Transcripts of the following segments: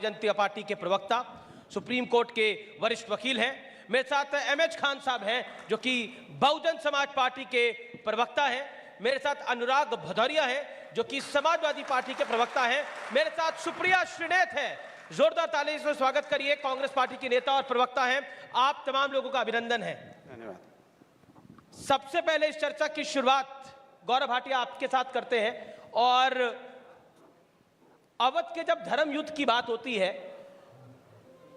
जनता party के प्रवक्ता, supreme court के वरिष्ठ वकील हैं। मेरे साथ एमएच खान साहब हैं जो कि बहुजन समाज पार्टी के प्रवक्ता हैं। मेरे साथ अनुराग भदौरिया है जो कि समाजवादी पार्टी के प्रवक्ता हैं। मेरे साथ सुप्रिया श्रीनेत है। जोरदार ताली से स्वागत करिए। कांग्रेस पार्टी की नेता और प्रवक्ता हैं। आप तमाम लोगों का अभिनंदन है। धन्यवाद। सबसे पहले इस चर्चा की शुरुआत गौरव भाटिया आपके साथ करते हैं। और अवध के जब धर्म युद्ध की बात होती है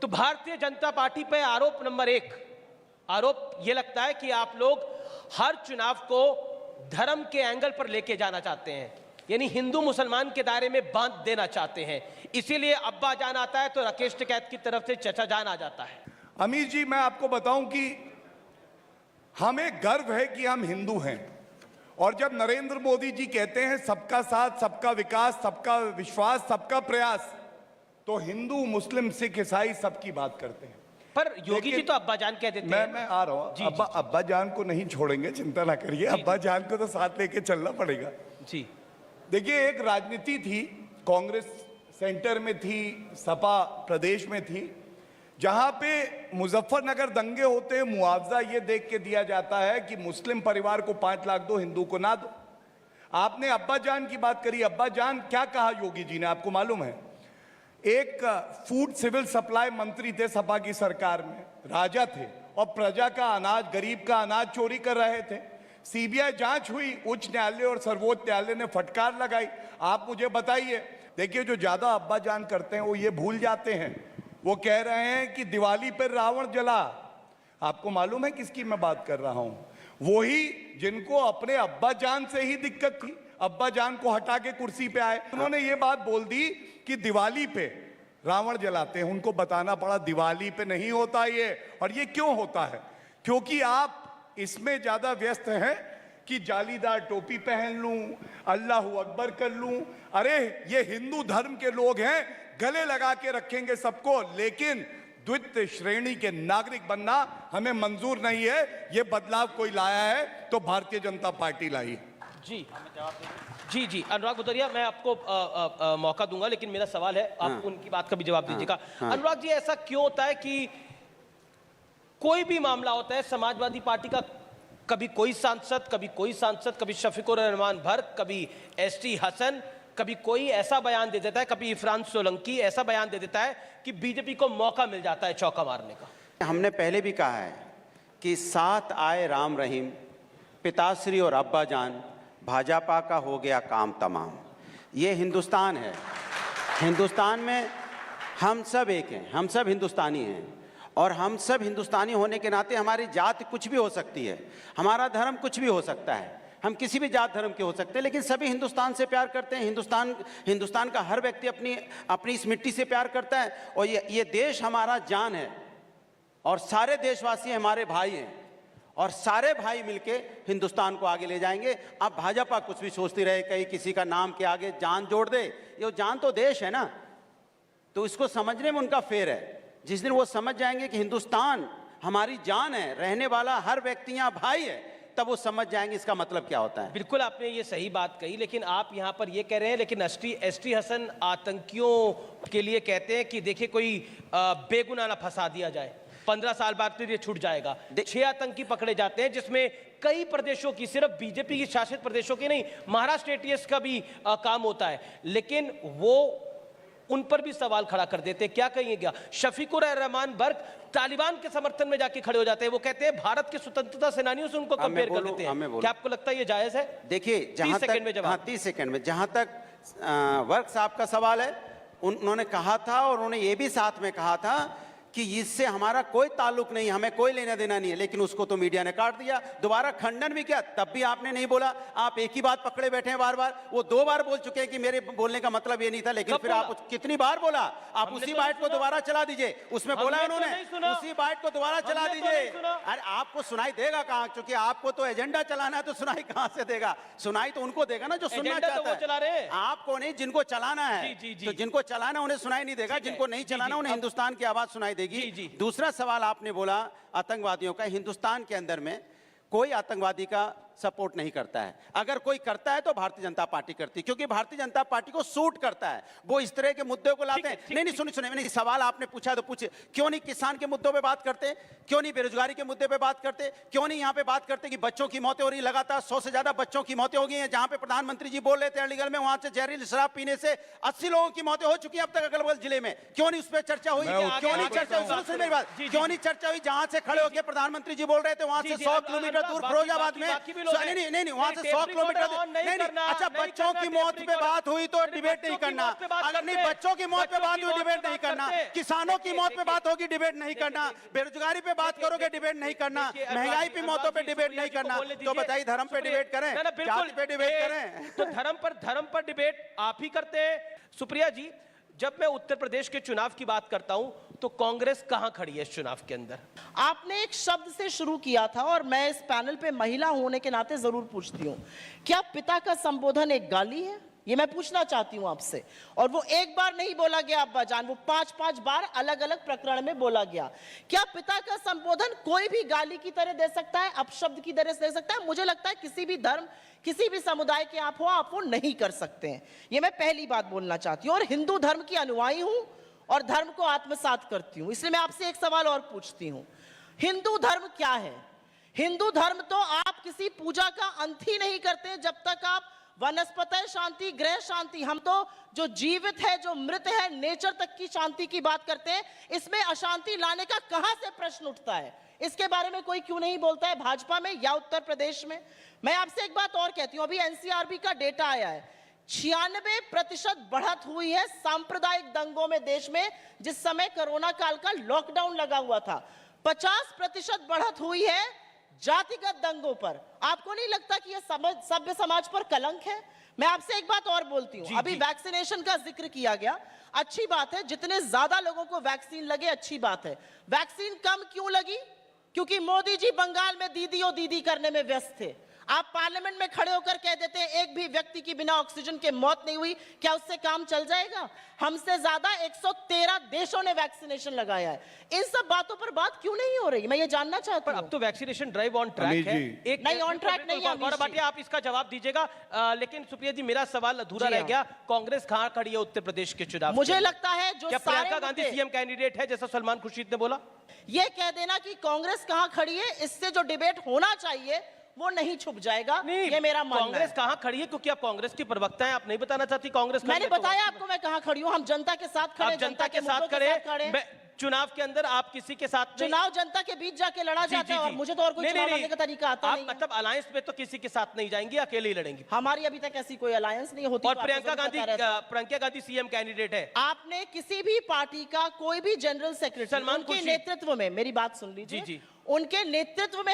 तो भारतीय जनता पार्टी पे आरोप नंबर 1 आरोप यह लगता है कि आप लोग हर चुनाव को धर्म के एंगल पर लेके जाना चाहते हैं, यानी हिंदू मुसलमान के दायरे में बांध देना चाहते हैं। इसीलिए अब्बा जान आता है तो राकेश टिकैत की तरफ से चचा जान आ जाता है। अमीर जी, मैं आपको बताऊं कि हमें गर्व है कि हम हिंदू हैं, और जब नरेंद्र मोदी जी कहते हैं सबका साथ, सबका विकास, सबका विश्वास, सबका प्रयास, तो हिंदू मुस्लिम सिख ईसाई सबकी बात करते हैं। पर योगी जी तो अब्बा जान कह देते हैं। मैं आ रहा हूं। अब्बा जान को नहीं छोड़ेंगे, चिंता ना करिए। अब्बा जान को तो साथ लेके चलना पड़ेगा जी। देखिए, एक राजनीति थी, कांग्रेस सेंटर में थी, सपा प्रदेश में थी, जहां पे मुजफ्फरनगर दंगे होते मुआवजा ये देख के दिया जाता है कि मुस्लिम परिवार को 5 लाख दो, हिंदू को ना दो। आपने अब्बा जान की बात करी। अब्बा जान क्या कहा योगी जी ने, आपको मालूम है? एक फूड सिविल सप्लाई मंत्री थे सपा की सरकार में, राजा थे, और प्रजा का अनाज, गरीब का अनाज चोरी कर रहे थे। सीबीआई जांच हुई, उच्च न्यायालय और सर्वोच्च न्यायालय ने फटकार लगाई। आप मुझे बताइए, देखिए जो ज्यादा अब्बा जान करते हैं वो ये भूल जाते हैं, वो कह रहे हैं कि दिवाली पर रावण जला। आपको मालूम है किसकी मैं बात कर रहा हूं? वही जिनको अपने अब्बा जान से ही दिक्कत थी, अब्बा जान को हटा के कुर्सी पे आए, उन्होंने ये बात बोल दी कि दिवाली पे रावण जलाते हैं। उनको बताना पड़ा दिवाली पे नहीं होता ये। और ये क्यों होता है? क्योंकि आप इसमें ज्यादा व्यस्त हैं कि जालीदार टोपी पहन लूं, अल्लाहू अकबर कर लूं। अरे ये हिंदू धर्म के लोग हैं, गले लगा के रखेंगे सबको, लेकिन द्वितीय श्रेणी के नागरिक बनना हमें मंजूर नहीं है। ये बदलाव कोई लाया है तो भारतीय जनता पार्टी लाई है। जी अनुराग भदौरिया, मैं आपको मौका दूंगा, लेकिन मेरा सवाल है, आप उनकी बात का भी जवाब दीजिएगा। अनुराग जी, ऐसा क्यों होता है कि कोई भी मामला होता है समाजवादी पार्टी का, कभी कोई सांसद, कभी कोई सांसद, कभी शफीकुर रहमान भर्क, कभी एसटी हसन, कभी कोई ऐसा बयान दे देता है, कभी इरफान सोलंकी ऐसा बयान दे देता है कि बीजेपी को मौका मिल जाता है चौका मारने का। हमने पहले भी कहा है कि साथ आए राम रहीम, पिताश्री और अब्बा जान, भाजपा का हो गया काम तमाम। ये हिंदुस्तान है। हिंदुस्तान में हम सब एक हैं, हम सब हिंदुस्तानी हैं, और हम सब हिंदुस्तानी होने के नाते हमारी जाति कुछ भी हो सकती है, हमारा धर्म कुछ भी हो सकता है, हम किसी भी जात धर्म के हो सकते हैं, लेकिन सभी हिंदुस्तान से प्यार करते हैं। हिंदुस्तान का हर व्यक्ति अपनी इस मिट्टी से प्यार करता है, और ये देश हमारा जान है, और सारे देशवासी हमारे भाई हैं, और सारे भाई मिलके हिंदुस्तान को आगे ले जाएंगे। अब भाजपा कुछ भी सोचती रहे, कहीं किसी का नाम के आगे जान जोड़ दे, ये जान तो देश है ना, तो इसको समझने में उनका फेर है। जिस दिन वो समझ जाएंगे कि हिंदुस्तान हमारी जान है, रहने वाला हर व्यक्ति यहाँ भाई है, तब वो समझ जाएंगे इसका मतलब क्या होता है। बिल्कुल, आपने ये सही बात कही, लेकिन आप यहाँ पर ये कह रहे हैं, लेकिन एसटी हसन आतंकियों के लिए कहते हैं कि देखिए कोई बेगुनाह ना फंसा दिया जाए, 15 साल बाद फिर ये छूट जाएगा। 6 आतंकी पकड़े जाते हैं, जिसमें कई प्रदेशों की, सिर्फ बीजेपी की शासित प्रदेशों की नहीं, महाराष्ट्र एटीएस का भी काम होता है, लेकिन वो उन पर भी सवाल खड़ा कर देते हैं। क्या कहिएगा? शफीकुर रहमान भर्क तालिबान के समर्थन में जाके खड़े हो जाते हैं, वो कहते हैं भारत के स्वतंत्रता सेनानियों से उनको कंपेयर कर देते हैं। क्या आपको लगता है ये जायज है? देखिए, 30 सेकंड में जहां तक वर्क साहब का सवाल है, उन्होंने कहा था, और उन्होंने ये भी साथ में कहा था कि इससे हमारा कोई ताल्लुक नहीं, हमें कोई लेना देना नहीं है, लेकिन उसको तो मीडिया ने काट दिया। दोबारा खंडन भी किया, तब भी आपने नहीं बोला। आप एक ही बात पकड़े बैठे हैं बार बार। वो 2 बार बोल चुके हैं कि मेरे बोलने का मतलब ये नहीं था, लेकिन फिर आप कितनी बार बोला? आप उसी बाइट को दोबारा चला दीजिए, उसमें बोला उन्होंने, उसी बाइट को दोबारा चला दीजिए। अरे आपको सुनाई देगा कहाँ? क्योंकि आपको तो एजेंडा चलाना है, तो सुनाई कहाँ से देगा? सुनाई तो उनको देगा ना जो सुनना चाहता है, आपको नहीं। जिनको चलाना है, तो जिनको चलाना उन्हें सुनाई नहीं देगा, जिनको नहीं चलाना उन्हें हिंदुस्तान की आवाज सुनाई देगी। दूसरा सवाल आपने बोला आतंकवादियों का। हिंदुस्तान के अंदर में कोई आतंकवादी का सपोर्ट नहीं करता है। अगर कोई करता है तो भारतीय जनता पार्टी करती है, क्योंकि भारतीय जनता पार्टी को सूट करता है। वो इस तरह के मुद्दों को लाते हैं। नहीं, सुनिए, नहीं, सवाल आपने पूछा तो पूछे, क्यों नहीं किसान के मुद्दों पे बात करते, क्यों नहीं बेरोजगारी के मुद्दे पे बात करते, क्यों नहीं यहाँ पे बात करते कि बच्चों की मौतें हो रही, लगातार 100 से ज्यादा बच्चों की मौतें हो गई हैं। जहां पे प्रधानमंत्री जी बोल रहे थे अलीगढ़ में, वहां से जहरीली शराब पीने से 80 लोगों की मौतें हो चुकी हैं अब तक अगल बगल जिले में। क्यों नहीं उस पर चर्चा हुई? क्यों नहीं चर्चा हुई? सुनो मेरी बात, क्यों नहीं चर्चा हुई? जहां से खड़े होकर प्रधानमंत्री जी बोल रहे थे वहां से 100 किलोमीटर दूर फिरोजाबाद में, नहीं, वहां से 100 किलोमीटर, नहीं, अच्छा, बच्चों की मौत पे बात हुई तो डिबेट नहीं करना। अगर नहीं, बच्चों की मौत पे बात हुई डिबेट नहीं करना, किसानों की मौत पे बात होगी डिबेट नहीं करना, बेरोजगारी पे बात करोगे डिबेट नहीं करना, महंगाई पे मौतों पे डिबेट नहीं करना, तो बताइए धर्म पे डिबेट करें, जाति पे डिबेट करें? तो धर्म पर डिबेट आप ही करते हैं। सुप्रिया जी, जब मैं उत्तर प्रदेश के चुनाव की बात करता हूं तो कांग्रेस कहां खड़ी है इस चुनाव के अंदर? आपने एक शब्द से शुरू किया था और मैं इस पैनल पे महिला होने के नाते जरूर पूछती हूं, क्या पिता का संबोधन एक गाली है? ये मैं पूछना चाहती हूं आपसे। और वो एक बार नहीं बोला गया अब्बा जान, वो 5-5 बार अलग अलग प्रकरण में बोला गया। क्या पिता का संबोधन कोई भी गाली की तरह दे सकता है, अपशब्द की तरह दे सकता है? मुझे लगता है किसी भी धर्म, किसी भी समुदाय के आप वो नहीं कर सकते हैं। ये मैं पहली बात बोलना चाहती हूं। और हिंदू धर्म की अनुयायी हूं और धर्म को आत्मसात करती हूं, इसलिए मैं आपसे एक सवाल और पूछती हूं, हिंदू धर्म क्या है? हिंदू धर्म तो आप किसी पूजा का अंत ही नहीं करते जब तक आप वनस्पति शांति, ग्रह शांति, हम तो जो जीवित है, जो मृत है, नेचर तक की शांति की बात करते हैं। इसमें अशांति लाने का कहां से प्रश्न उठता है? इसके बारे में कोई क्यों नहीं बोलता है भाजपा में या उत्तर प्रदेश में? मैं आपसे एक बात और कहती हूं, अभी एनसीआरबी का डेटा आया है, 96% बढ़त हुई है सांप्रदायिक दंगों में देश में, जिस समय कोरोना काल का लॉकडाउन लगा हुआ था। 50% बढ़त हुई है जातिगत दंगों पर। आपको नहीं लगता कि यह सभ्य समाज पर कलंक है? मैं आपसे एक बात और बोलती हूं, अभी वैक्सीनेशन का जिक्र किया गया, अच्छी बात है, जितने ज्यादा लोगों को वैक्सीन लगे अच्छी बात है। वैक्सीन कम क्यों लगी? क्योंकि मोदी जी बंगाल में दीदी ओ दीदी करने में व्यस्त थे। आप पार्लियामेंट में खड़े होकर कह देते हैं एक भी व्यक्ति की बिना ऑक्सीजन के मौत नहीं हुई, क्या उससे काम चल जाएगा? हमसे ज्यादा 113 देशों ने वैक्सीनेशन लगाया है। इन सब बातों पर बात क्यों नहीं हो रही, मैं ये जानना चाहता हूं। अब तो वैक्सीनेशन ड्राइव ऑन ट्रैक है। एक नहीं, ऑन ट्रैक नहीं है। गौरव भाटिया, आप इसका जवाब दीजिएगा। लेकिन सुप्रिया जी, मेरा सवाल अधूरा रह गया, कांग्रेस कहां खड़ी है उत्तर प्रदेश के चुनाव? मुझे लगता है जो क्या प्रियंका गांधी सीएम कैंडिडेट है जैसा सलमान खुर्शीद ने बोला? ये कह देना कि कांग्रेस कहां खड़ी है, इससे जो डिबेट होना चाहिए वो नहीं छुप जाएगा। ये मेरा मानना है। कांग्रेस कहां खड़ी है? क्योंकि आप कांग्रेस की प्रवक्ता हैं, आप नहीं बताना चाहती कांग्रेस? मैंने बताया आपको मैं कहां खड़ी हूं। हम जनता के साथ खड़े, जनता के साथ खड़े। चुनाव के अंदर आप किसी के साथ नहीं? चुनाव जनता के बीच जाके लड़ा जाता है और मुझे तो और कोई चुनाव लड़ने का तरीका आता नहीं है। मतलब अलायंस में तो किसी के साथ नहीं जाएंगी, अकेले ही लड़ेंगी? हमारी अभी तक ऐसी कोई अलायंस नहीं होती। और प्रियंका गांधी सीएम कैंडिडेट है। आपने किसी भी पार्टी का कोई भी जनरल सेक्रेटरी, सलमान उनके नेतृत्व में, मेरी बात सुन लीजिए, जी, उनके नेतृत्व में